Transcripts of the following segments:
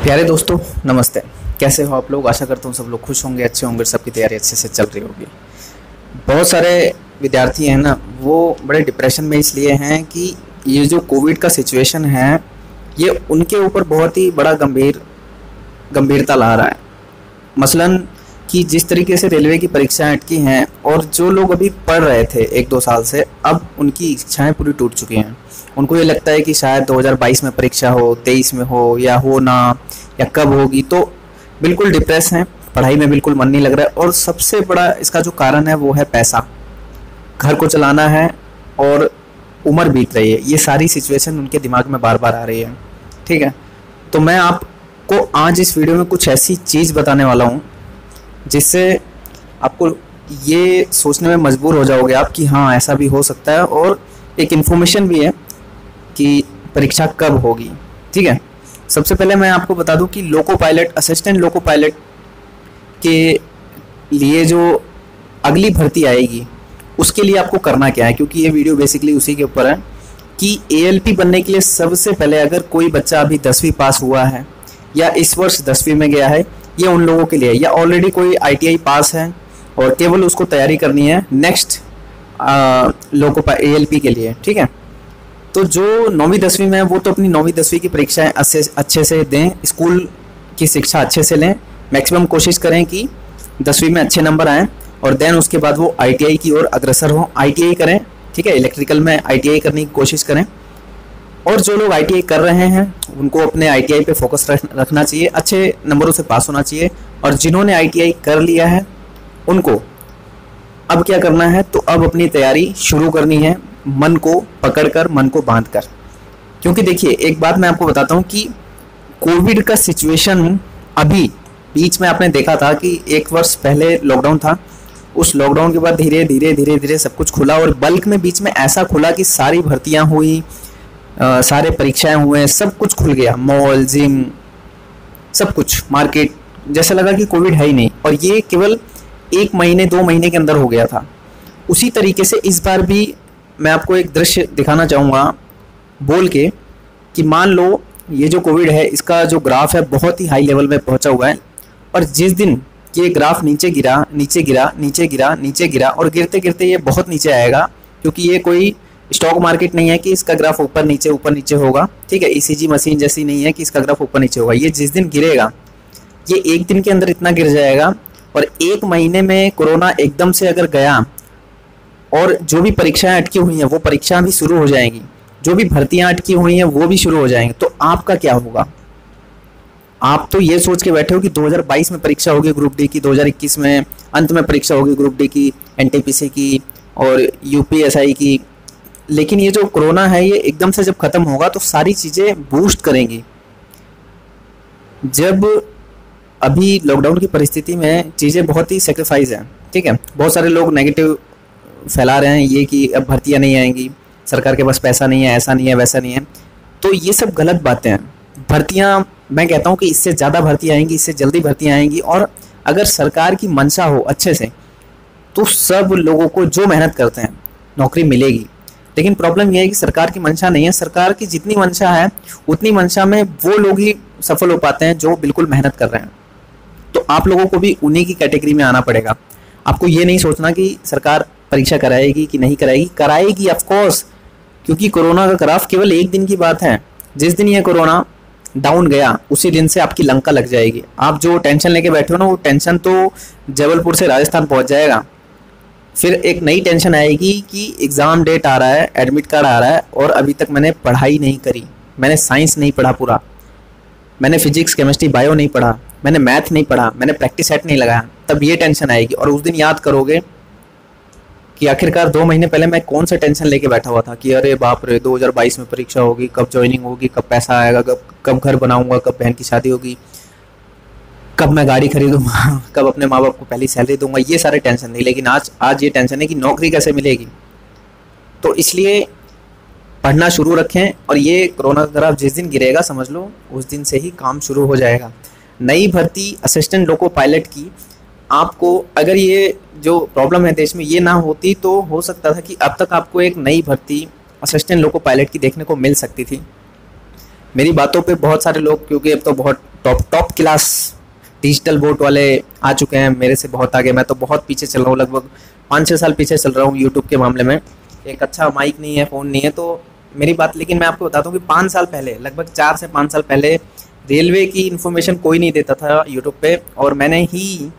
प्यारे दोस्तों, नमस्ते। कैसे हो आप लोग? आशा करता हूँ सब लोग खुश होंगे, अच्छे होंगे, सबकी तैयारी अच्छे से चल रही होगी। बहुत सारे विद्यार्थी हैं ना, वो बड़े डिप्रेशन में इसलिए हैं कि ये जो कोविड का सिचुएशन है ये उनके ऊपर बहुत ही बड़ा गंभीरता ला रहा है। मसलन कि जिस तरीके से रेलवे की परीक्षाएं अटकी हैं और जो लोग अभी पढ़ रहे थे 1-2 साल से, अब उनकी इच्छाएं पूरी टूट चुकी हैं। उनको ये लगता है कि शायद 2022 में परीक्षा हो, 23 में हो या हो ना, या कब होगी। तो बिल्कुल डिप्रेस हैं, पढ़ाई में बिल्कुल मन नहीं लग रहा है। और सबसे बड़ा इसका जो कारण है वो है पैसा। घर को चलाना है और उम्र बीत रही है, ये सारी सिचुएशन उनके दिमाग में बार बार आ रही है। ठीक है, तो मैं आपको आज इस वीडियो में कुछ ऐसी चीज़ बताने वाला हूँ जिससे आपको ये सोचने में मजबूर हो जाओगे आप कि हाँ ऐसा भी हो सकता है, और एक इन्फॉर्मेशन भी है कि परीक्षा कब होगी। ठीक है, सबसे पहले मैं आपको बता दूं कि loco pilot, assistant loco pilot के लिए जो अगली भर्ती आएगी उसके लिए आपको करना क्या है, क्योंकि ये वीडियो बेसिकली उसी के ऊपर है कि एएलपी बनने के लिए सबसे पहले अगर कोई बच्चा अभी 10वीं पास हुआ है या इस वर्ष 10वीं में गया है, ये उन लोगों के लिए, या ऑलरेडी कोई आईटीआई पास है और केवल उसको तैयारी करनी है नेक्स्ट लोको एएलपी के लिए। ठीक है, तो जो 9वीं 10वीं में है वो तो अपनी 9वीं 10वीं की परीक्षाएं अच्छे से दें, स्कूल की शिक्षा अच्छे से लें, मैक्सिमम कोशिश करें कि 10वीं में अच्छे नंबर आएँ और देन उसके बाद वो आईटीआई की ओर अग्रसर हों, आईटीआई करें। ठीक है, इलेक्ट्रिकल में आईटीआई करने की कोशिश करें। और जो लोग आईटीआई कर रहे हैं उनको अपने आईटीआई पे फोकस रखना चाहिए, अच्छे नंबरों से पास होना चाहिए। और जिन्होंने आईटीआई कर लिया है उनको अब क्या करना है, तो अब अपनी तैयारी शुरू करनी है, मन को पकड़कर, मन को बांधकर। क्योंकि देखिए एक बात मैं आपको बताता हूँ कि कोविड का सिचुएशन अभी बीच में आपने देखा था कि 1 वर्ष पहले लॉकडाउन था, उस लॉकडाउन के बाद धीरे धीरे सब कुछ खुला और बल्क में बीच में ऐसा खुला कि सारी भर्तियां हुई, सारे परीक्षाएं हुए, सब कुछ खुल गया, मॉल, जिम, सब कुछ, मार्केट, जैसा लगा कि कोविड है ही नहीं। और ये केवल 1 महीने 2 महीने के अंदर हो गया था। उसी तरीके से इस बार भी मैं आपको एक दृश्य दिखाना चाहूँगा बोल के कि मान लो ये जो कोविड है इसका जो ग्राफ है बहुत ही हाई लेवल में पहुँचा हुआ है, और जिस दिन ये ग्राफ नीचे गिरा नीचे गिरा नीचे गिरा नीचे गिरा और गिरते गिरते ये बहुत नीचे आएगा, क्योंकि ये कोई स्टॉक मार्केट नहीं है कि इसका ग्राफ ऊपर नीचे होगा। ठीक है, ईसीजी मशीन जैसी नहीं है कि इसका ग्राफ ऊपर नीचे होगा। ये जिस दिन गिरेगा ये 1 दिन के अंदर इतना गिर जाएगा, और 1 महीने में कोरोना एकदम से अगर गया और जो भी परीक्षाएं अटकी हुई हैं वो परीक्षाएं भी शुरू हो जाएंगी, जो भी भर्तियां अटकी हुई हैं वो भी शुरू हो जाएंगी, तो आपका क्या होगा? आप तो ये सोच के बैठे हो कि 2022 में परीक्षा होगी ग्रुप डी की, 2021 में अंत में परीक्षा होगी ग्रुप डी की, एनटीपीसी की और यूपीएसआई की। लेकिन ये जो कोरोना है ये एकदम से जब खत्म होगा तो सारी चीज़ें बूस्ट करेंगी। जब अभी लॉकडाउन की परिस्थिति में चीज़ें बहुत ही सेक्रीफाइस हैं। ठीक है, बहुत सारे लोग नेगेटिव फैला रहे हैं ये कि अब भर्तियाँ नहीं आएंगी, सरकार के पास पैसा नहीं है, ऐसा नहीं है, वैसा नहीं है। तो ये सब गलत बातें हैं। भर्तियाँ, मैं कहता हूँ कि इससे ज़्यादा भर्तियाँ आएंगी, इससे जल्दी भर्तियाँ आएंगी। और अगर सरकार की मंशा हो अच्छे से तो सब लोगों को जो मेहनत करते हैं नौकरी मिलेगी। लेकिन प्रॉब्लम यह है कि सरकार की मंशा नहीं है। सरकार की जितनी मंशा है उतनी मंशा में वो लोग ही सफल हो पाते हैं जो बिल्कुल मेहनत कर रहे हैं। तो आप लोगों को भी उन्हीं की कैटेगरी में आना पड़ेगा। आपको ये नहीं सोचना कि सरकार परीक्षा कराएगी कि नहीं कराएगी, कराएगी ऑफ कोर्स, क्योंकि कोरोना का ग्राफ केवल 1 दिन की बात है। जिस दिन ये कोरोना डाउन गया उसी दिन से आपकी लंका लग जाएगी। आप जो टेंशन लेके बैठे हो ना, वो टेंशन तो जबलपुर से राजस्थान पहुंच जाएगा। फिर एक नई टेंशन आएगी कि एग्ज़ाम डेट आ रहा है, एडमिट कार्ड आ रहा है और अभी तक मैंने पढ़ाई नहीं करी, मैंने साइंस नहीं पढ़ा पूरा, मैंने फिजिक्स केमिस्ट्री बायो नहीं पढ़ा, मैंने मैथ नहीं पढ़ा, मैंने प्रैक्टिस सेट नहीं लगाया। तब ये टेंशन आएगी और उस दिन याद करोगे कि आखिरकार 2 महीने पहले मैं कौन सा टेंशन लेके बैठा हुआ था कि अरे बाप रे 2022 में परीक्षा होगी, कब ज्वाइनिंग होगी, कब पैसा आएगा, कब घर बनाऊंगा, कब बहन की शादी होगी, कब मैं गाड़ी खरीदूंगा, कब अपने माँ बाप को पहली सैलरी दूंगा। ये सारे टेंशन नहीं, लेकिन आज ये टेंशन है कि नौकरी कैसे मिलेगी। तो इसलिए पढ़ना शुरू रखें, और ये कोरोना का ग्राफ जिस दिन गिरेगा समझ लो उस दिन से ही काम शुरू हो जाएगा। नई भर्ती असिस्टेंट लोको पायलट की, आपको अगर ये जो प्रॉब्लम है देश में ये ना होती तो हो सकता था कि अब तक आपको एक नई भर्ती असिस्टेंट लोको पायलट की देखने को मिल सकती थी। मेरी बातों पे बहुत सारे लोग, क्योंकि अब तो बहुत टॉप क्लास डिजिटल बोर्ड वाले आ चुके हैं, मेरे से बहुत आगे। मैं तो बहुत पीछे चल रहा हूँ, लगभग 5-6 साल पीछे चल रहा हूँ यूट्यूब के मामले में। एक अच्छा माइक नहीं है, फ़ोन नहीं है, तो मेरी बात। लेकिन मैं आपको बताता हूँ कि 5 साल पहले, लगभग 4 से 5 साल पहले रेलवे की इन्फॉर्मेशन कोई नहीं देता था यूट्यूब पे, और मैंने ही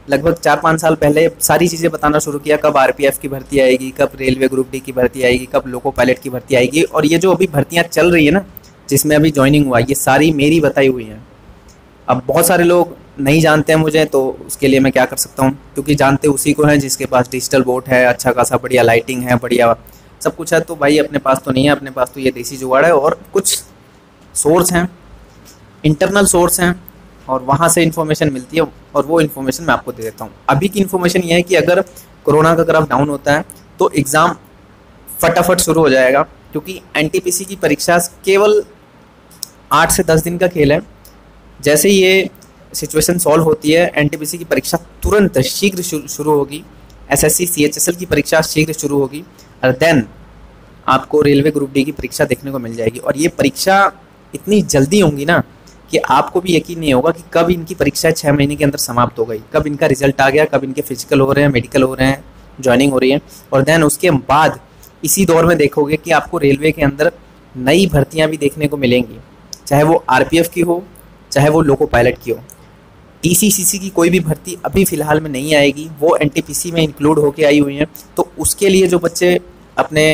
लगभग 4-5 साल पहले सारी चीज़ें बताना शुरू किया। कब आरपीएफ की भर्ती आएगी, कब रेलवे ग्रुप डी की भर्ती आएगी, कब लोको पायलट की भर्ती आएगी। और ये जो अभी भर्तियाँ चल रही है ना, जिसमें अभी ज्वाइनिंग हुआ, ये सारी मेरी बताई हुई हैं। अब बहुत सारे लोग नहीं जानते हैं मुझे, तो उसके लिए मैं क्या कर सकता हूँ, क्योंकि जानते उसी को हैं जिसके पास डिजिटल बोर्ड है, अच्छा खासा बढ़िया लाइटिंग है, बढ़िया सब कुछ है। तो भाई अपने पास तो नहीं है, अपने पास तो ये देसी जुगाड़ है, और कुछ सोर्स हैं, इंटरनल सोर्स हैं, और वहाँ से इन्फॉर्मेशन मिलती है, और वो इन्फॉर्मेशन मैं आपको दे देता हूँ। अभी की इन्फॉर्मेशन ये है कि अगर कोरोना का ग्राफ डाउन होता है तो एग्ज़ाम फटाफट शुरू हो जाएगा, क्योंकि एनटीपीसी की परीक्षा केवल 8 से 10 दिन का खेल है। जैसे ये सिचुएशन सॉल्व होती है, एनटीपीसी की परीक्षा तुरंत शीघ्र शुरू होगी, एसएससी सीएचएसएल की परीक्षा शीघ्र शुरू होगी, और देन आपको रेलवे ग्रुप डी की परीक्षा देखने को मिल जाएगी। और ये परीक्षा इतनी जल्दी होंगी ना कि आपको भी यकीन नहीं होगा कि कब इनकी परीक्षाएं 6 महीने के अंदर समाप्त हो गई, कब इनका रिजल्ट आ गया, कब इनके फिजिकल हो रहे हैं, मेडिकल हो रहे हैं, ज्वाइनिंग हो रही है। और देन उसके बाद इसी दौर में देखोगे कि आपको रेलवे के अंदर नई भर्तियाँ भी देखने को मिलेंगी, चाहे वो आरपीएफ की हो, चाहे वो लोको पायलट की हो। टीसीसीसी की कोई भी भर्ती अभी फ़िलहाल में नहीं आएगी, वो एनटीपीसी में इंक्लूड होके आई हुई हैं। तो उसके लिए जो बच्चे अपने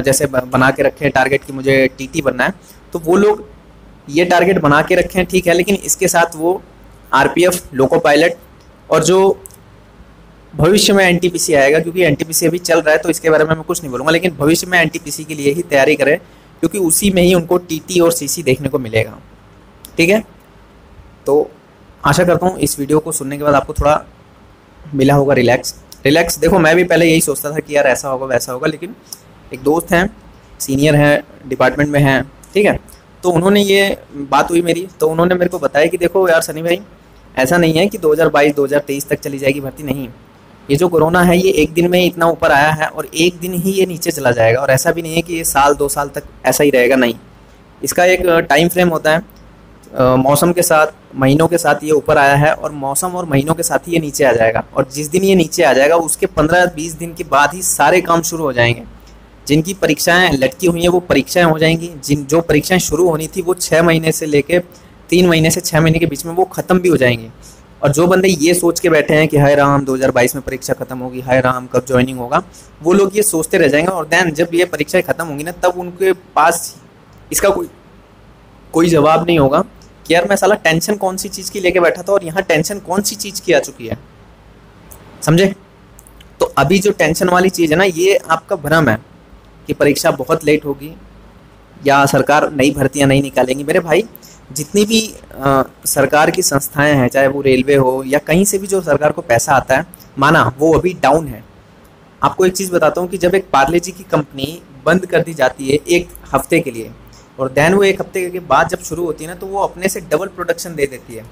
जैसे बना के रखे हैं टारगेट कि मुझे टीटी बनना है, तो वो लोग ये टारगेट बना के रखे हैं, ठीक है, लेकिन इसके साथ वो आरपीएफ, लोको पायलट, और जो भविष्य में एनटीपीसी आएगा, क्योंकि एनटीपीसी अभी चल रहा है तो इसके बारे में मैं कुछ नहीं बोलूँगा, लेकिन भविष्य में एनटीपीसी के लिए ही तैयारी करें, क्योंकि उसी में ही उनको टीटी और सीसी देखने को मिलेगा। ठीक है, तो आशा करता हूँ इस वीडियो को सुनने के बाद आपको थोड़ा मिला होगा रिलैक्स। देखो, मैं भी पहले यही सोचता था कि यार ऐसा होगा वैसा होगा, लेकिन एक दोस्त हैं, सीनियर हैं, डिपार्टमेंट में हैं, ठीक है, तो उन्होंने ये बात हुई मेरी, तो उन्होंने मेरे को बताया कि देखो यार सनी भाई, ऐसा नहीं है कि 2022-2023 तक चली जाएगी भर्ती, नहीं। ये जो कोरोना है ये एक दिन में इतना ऊपर आया है और एक दिन ही ये नीचे चला जाएगा, और ऐसा भी नहीं है कि ये 1-2 साल तक ऐसा ही रहेगा, नहीं। इसका एक टाइम फ्रेम होता है, मौसम के साथ, महीनों के साथ ये ऊपर आया है, और मौसम और महीनों के साथ ही ये नीचे आ जाएगा। और जिस दिन ये नीचे आ जाएगा उसके 15-20 दिन के बाद ही सारे काम शुरू हो जाएंगे। जिनकी परीक्षाएं लटकी हुई हैं वो परीक्षाएं हो जाएंगी, जो परीक्षाएं शुरू होनी थी वो 6 महीने से लेके 3 महीने से 6 महीने के बीच में वो ख़त्म भी हो जाएंगी। और जो बंदे ये सोच के बैठे हैं कि हाय राम 2022 में परीक्षा खत्म होगी, हाय राम कब ज्वाइनिंग होगा, वो लोग ये सोचते रह जाएंगे। और देन जब ये परीक्षाएं खत्म होंगी ना, तब उनके पास इसका कोई जवाब नहीं होगा कि यार मैं साला टेंशन कौन सी चीज़ की लेके बैठा था और यहाँ टेंशन कौन सी चीज़ की आ चुकी है, समझे। तो अभी जो टेंशन वाली चीज़ है ना, ये आपका भ्रम है कि परीक्षा बहुत लेट होगी या सरकार नई भर्तियां नहीं निकालेंगी। मेरे भाई, जितनी भी सरकार की संस्थाएं हैं, चाहे वो रेलवे हो या कहीं से भी जो सरकार को पैसा आता है, माना वो अभी डाउन है। आपको एक चीज़ बताता हूँ कि जब एक पार्ले जी की कंपनी बंद कर दी जाती है 1 हफ्ते के लिए, और देन वो 1 हफ्ते के बाद जब शुरू होती है ना, तो वो अपने से डबल प्रोडक्शन दे देती है।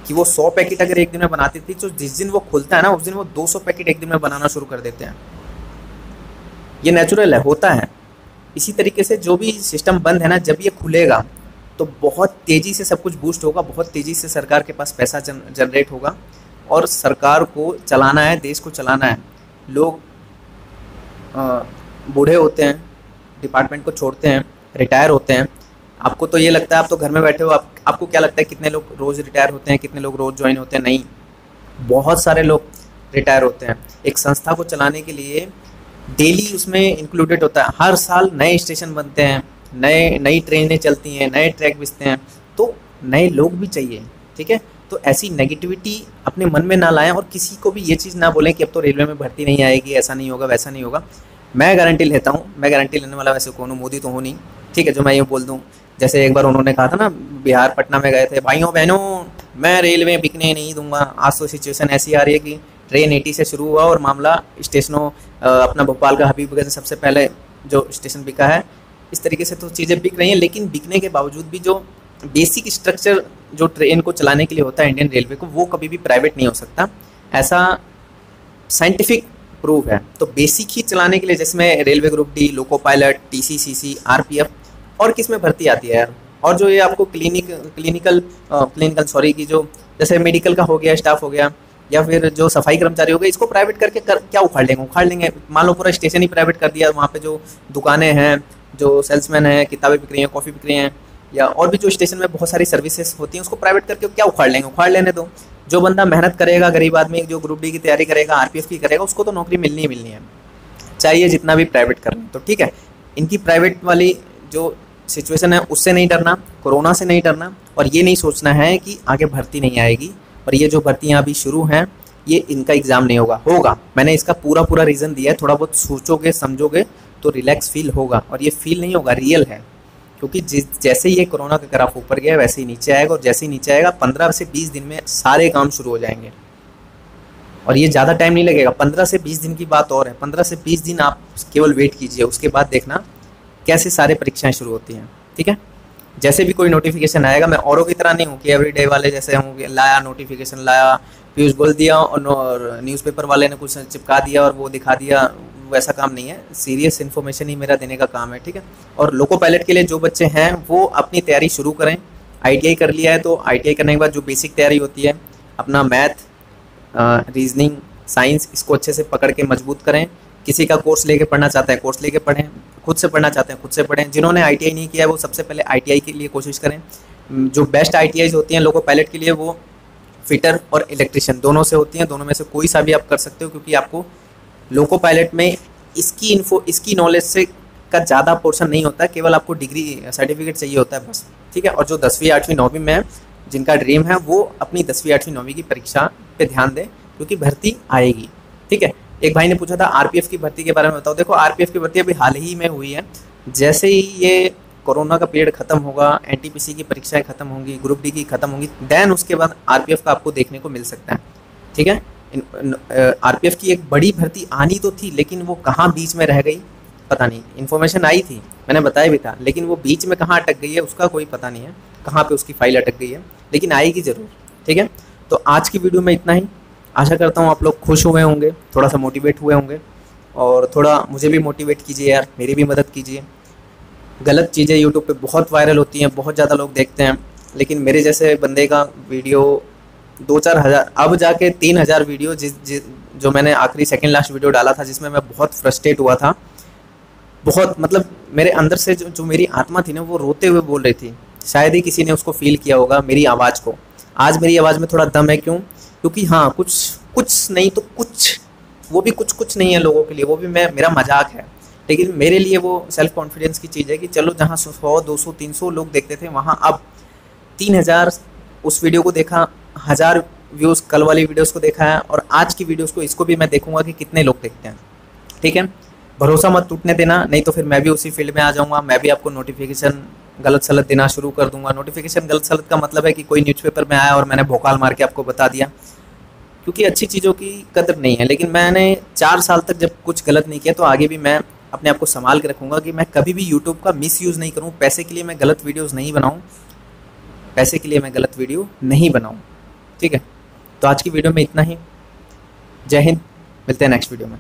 कि वो 100 पैकेट अगर एक दिन में बनाती थी, तो जिस दिन वो खुलता है ना, उस दिन वो 200 पैकेट एक दिन में बनाना शुरू कर देते हैं। ये नेचुरल है, होता है। इसी तरीके से जो भी सिस्टम बंद है ना, जब ये खुलेगा तो बहुत तेज़ी से सब कुछ बूस्ट होगा, बहुत तेज़ी से सरकार के पास पैसा जनरेट होगा, और सरकार को चलाना है, देश को चलाना है। लोग बूढ़े होते हैं, डिपार्टमेंट को छोड़ते हैं, रिटायर होते हैं। आपको तो ये लगता है, आप तो घर में बैठे हो, आपको क्या लगता है कितने लोग रोज़ रिटायर होते हैं, कितने लोग रोज़ ज्वाइन होते हैं? नहीं, बहुत सारे लोग रिटायर होते हैं। एक संस्था को चलाने के लिए डेली उसमें इंक्लूडेड होता है, हर साल नए स्टेशन बनते हैं, नई ट्रेनें चलती हैं, नए ट्रैक बिछते हैं, तो नए लोग भी चाहिए। ठीक है, तो ऐसी नेगेटिविटी अपने मन में ना लाएं, और किसी को भी ये चीज़ ना बोलें कि अब तो रेलवे में भर्ती नहीं आएगी, ऐसा नहीं होगा, वैसा नहीं होगा। मैं गारंटी लेता हूँ, मैं गारंटी लेने वाला वैसे कौन हूँ, मोदी तो हूँ नहीं, ठीक है, जो मैं ये बोल दूँ। जैसे एक बार उन्होंने कहा था ना, बिहार पटना में गए थे, भाइयों बहनों मैं रेलवे बिकने नहीं दूंगा। आज तो सिचुएशन ऐसी आ रही है कि ट्रेन 80 से शुरू हुआ और मामला स्टेशनों, अपना भोपाल का हबीबगंज सबसे पहले जो स्टेशन बिका है, इस तरीके से तो चीज़ें बिक रही हैं। लेकिन बिकने के बावजूद भी जो बेसिक स्ट्रक्चर जो ट्रेन को चलाने के लिए होता है इंडियन रेलवे को, वो कभी भी प्राइवेट नहीं हो सकता, ऐसा साइंटिफिक प्रूफ है। तो बेसिक ही चलाने के लिए, जिसमें railway group D, loco pilot, टीसीसीसी, आरपीएफ, और किस में भर्ती आती है यार? और जो ये आपको क्लिनिकल सॉरी की जो जैसे मेडिकल का हो गया, स्टाफ हो गया, या फिर जो सफाई कर्मचारी हो गए, इसको प्राइवेट करके क्या उखाड़ लेंगे। मान लो पूरा स्टेशन ही प्राइवेट कर दिया, वहाँ पे जो दुकानें हैं, जो सेल्समैन हैं, किताबें बिक रही हैं, कॉफ़ी बिक रही हैं, या और भी जो स्टेशन में बहुत सारी सर्विसेज होती हैं, उसको प्राइवेट करके क्या उखाड़ लेंगे। उखाड़ लेने दो। जो बंदा मेहनत करेगा, गरीब आदमी जो ग्रुप डी की तैयारी करेगा, आरपीएफ की करेगा, उसको तो नौकरी मिलनी ही मिलनी है, चाहिए जितना भी प्राइवेट कर लें। तो ठीक है, इनकी प्राइवेट वाली जो सिचुएशन है उससे नहीं डरना, कोरोना से नहीं डरना, और ये नहीं सोचना है कि आगे भर्ती नहीं आएगी, और ये जो भर्तियाँ अभी शुरू हैं ये इनका एग्ज़ाम नहीं होगा। मैंने इसका पूरा रीज़न दिया है। थोड़ा बहुत सोचोगे समझोगे तो रिलैक्स फील होगा, और ये फील नहीं होगा, रियल है। क्योंकि जैसे ही ये कोरोना का ग्राफ ऊपर गया वैसे ही नीचे आएगा, और जैसे ही नीचे आएगा 15 से 20 दिन में सारे काम शुरू हो जाएंगे, और ये ज़्यादा टाइम नहीं लगेगा। 15 से 20 दिन की बात और है। 15 से 20 दिन आप केवल वेट कीजिए, उसके बाद देखना कैसे सारे परीक्षाएं शुरू होती हैं। ठीक है, जैसे भी कोई नोटिफिकेशन आएगा, मैं औरों की तरह नहीं हूँ कि एवरीडे वाले जैसे होंगे, लाया नोटिफिकेशन लाया, पीयूष बोल दिया और न्यूज़पेपर वाले ने कुछ चिपका दिया और वो दिखा दिया, वैसा काम नहीं है। सीरियस इन्फॉर्मेशन ही मेरा देने का काम है। ठीक है, और लोको पायलट के लिए जो बच्चे हैं वो अपनी तैयारी शुरू करें। आईटीआई कर लिया है तो आईटीआई करने के बाद जो बेसिक तैयारी होती है, अपना मैथ, रीजनिंग, साइंस, इसको अच्छे से पकड़ के मजबूत करें। किसी का कोर्स लेके पढ़ना चाहता है कोर्स लेके पढ़ें, खुद से पढ़ना चाहते हैं खुद से पढ़ें। जिन्होंने आईटीआई नहीं किया है वो सबसे पहले आईटीआई के लिए कोशिश करें। जो बेस्ट आईटीआईज होती हैं लोको पायलट के लिए, वो फिटर और इलेक्ट्रिशियन दोनों से होती हैं। दोनों में से कोई सा भी आप कर सकते हो, क्योंकि आपको लोको पायलट में इसकी नॉलेज से का ज़्यादा पोर्शन नहीं होता है, केवल आपको डिग्री सर्टिफिकेट चाहिए होता है बस। ठीक है, और जो 10वीं 8वीं 9वीं में है, जिनका ड्रीम है, वो अपनी 10वीं 8वीं 9वीं की परीक्षा पे ध्यान दें, क्योंकि भर्ती आएगी। ठीक है, एक भाई ने पूछा था आरपीएफ की भर्ती के बारे में बताओ। देखो, आरपीएफ की भर्ती अभी हाल ही में हुई है। जैसे ही ये कोरोना का पीरियड खत्म होगा, एनटीपीसी की परीक्षाएं खत्म होंगी, ग्रुप डी की खत्म होंगी, देन उसके बाद आरपीएफ का आपको देखने को मिल सकता है। ठीक है, आरपीएफ की एक बड़ी भर्ती आनी तो थी, लेकिन वो कहाँ बीच में रह गई पता नहीं। इन्फॉर्मेशन आई थी, मैंने बताया भी था, लेकिन वो बीच में कहाँ अटक गई है उसका कोई पता नहीं है, कहाँ पे उसकी फाइल अटक गई है, लेकिन आएगी ज़रूर। ठीक है, तो आज की वीडियो में इतना ही। आशा करता हूँ आप लोग खुश हुए होंगे, थोड़ा सा मोटिवेट हुए होंगे, और थोड़ा मुझे भी मोटिवेट कीजिए यार, मेरी भी मदद कीजिए। गलत चीज़ें यूट्यूब पे बहुत वायरल होती हैं, बहुत ज़्यादा लोग देखते हैं, लेकिन मेरे जैसे बंदे का वीडियो 2-4 हज़ार, अब जाके 3,000 वीडियो जो मैंने आखिरी सेकंड लास्ट वीडियो डाला था, जिसमें मैं बहुत फ्रस्ट्रेट हुआ था, बहुत मतलब मेरे अंदर से जो मेरी आत्मा थी ना, वो रोते हुए बोल रही थी। शायद ही किसी ने उसको फील किया होगा मेरी आवाज़ को। आज मेरी आवाज़ में थोड़ा दम है, क्यों? क्योंकि हाँ, कुछ नहीं तो कुछ, वो भी कुछ नहीं है लोगों के लिए, वो भी मेरा मजाक है, लेकिन मेरे लिए वो सेल्फ कॉन्फिडेंस की चीज़ है कि चलो, जहाँ 100, 200, 300 लोग देखते थे, वहाँ अब 3,000 उस वीडियो को देखा, 1,000 व्यूज़ कल वाली वीडियोस को देखा है, और आज की वीडियोस को, इसको भी मैं देखूंगा कि कितने लोग देखते हैं। ठीक है, भरोसा मत टूटने देना, नहीं तो फिर मैं भी उसी फील्ड में आ जाऊँगा। मैं भी आपको नोटिफिकेशन गलत सलत देना शुरू कर दूंगा। नोटिफिकेशन गलत सलत का मतलब है कि कोई न्यूज़पेपर में आया और मैंने भोकाल मार के आपको बता दिया, क्योंकि अच्छी चीज़ों की कदर नहीं है। लेकिन मैंने 4 साल तक जब कुछ गलत नहीं किया, तो आगे भी मैं अपने आप को संभाल के रखूँगा कि मैं कभी भी यूट्यूब का मिसयूज़ नहीं करूँ, पैसे के लिए मैं गलत वीडियोज़ नहीं बनाऊँ, पैसे के लिए मैं गलत वीडियो नहीं बनाऊँ। ठीक है, तो आज की वीडियो में इतना ही। जय हिंद, मिलते हैं नेक्स्ट वीडियो में।